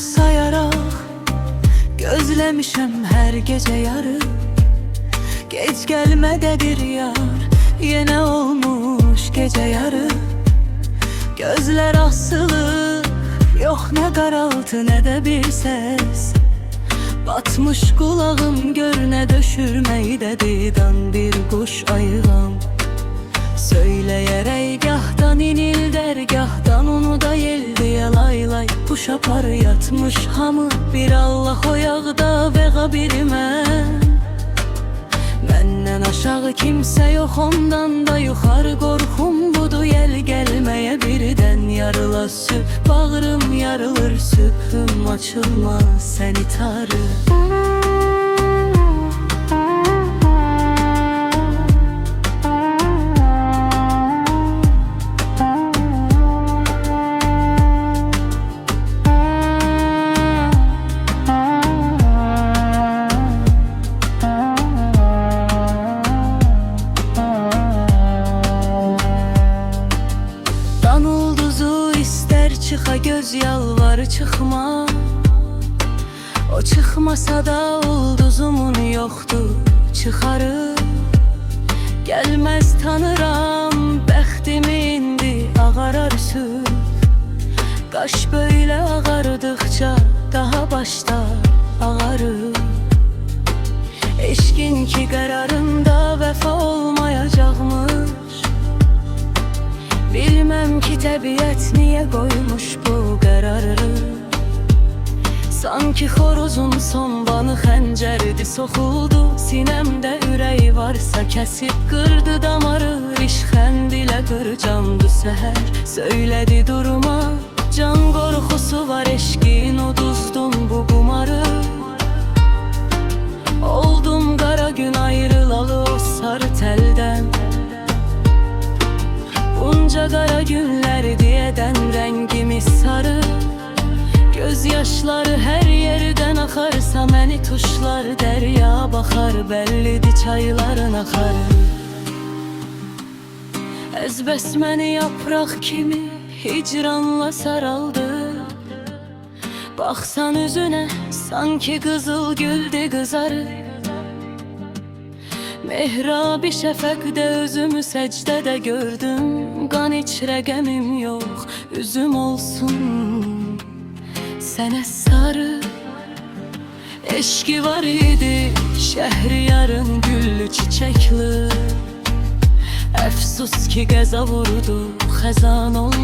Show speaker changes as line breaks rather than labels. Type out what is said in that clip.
sayarak gözlemişim her gece yarı. Geç gelmede bir yar, yine olmuş gece yarı. Gözler asılı, yok ne karaltı ne de bir ses. Batmış kulağım görne döşürmeyi dediğden bir kuş ayıram. Söyleyerek gahtan inil dergahtan onu da yel diye lay lay. Kuş apar yatmış hamı bir Allah oyağda ve kabirime. Menden aşağı kimse yok, ondan da yukarı korkum budu. Yel gelmeye birden yarıla süp, bağrım yarılır süpüm açılmaz seni tarı. Çıxa göz yalvarı çıkma. O çıkmasa da ulduzumun yoktu çıkarı. Gelmez tanıram bəxtimi indi ağarar süp. Qaş böyle ağardıkça daha başta ağarır. Eşkin ki kararında vefa olmayacakmış. Bilmem ki təbiət niye koymuş bu kararı. Sanki xoruzun sombanı xəncərdi soxuldu. Sinemdə ürəyi varsa kəsib qırdı damarı. Rişxənd ilə qırcandı səhər, söylədi durma. Can qorxusu var eşqin, uduzdum bu qumarı. Oldum qara gün ayrılalı o sarı teldən. Bunca kara günler diyeden rengimiz sarı. Gözyaşları her yerden akarsa məni tuşlar, derya bakar bellidir çayların akarı. Əzbəs məni yaprak kimi hicranla saraldı. Baxsan üzüne sanki kızıl güldü kızarı. Mehrabi şəfəqdə özümü səcdədə gördüm. Qan içrə qəmim yox, üzüm olsun sənə sarı. Eşki var idi Şəhriyarın güllü çiçəkli. Əfsus ki qəza vurdu, xəzan olmadı.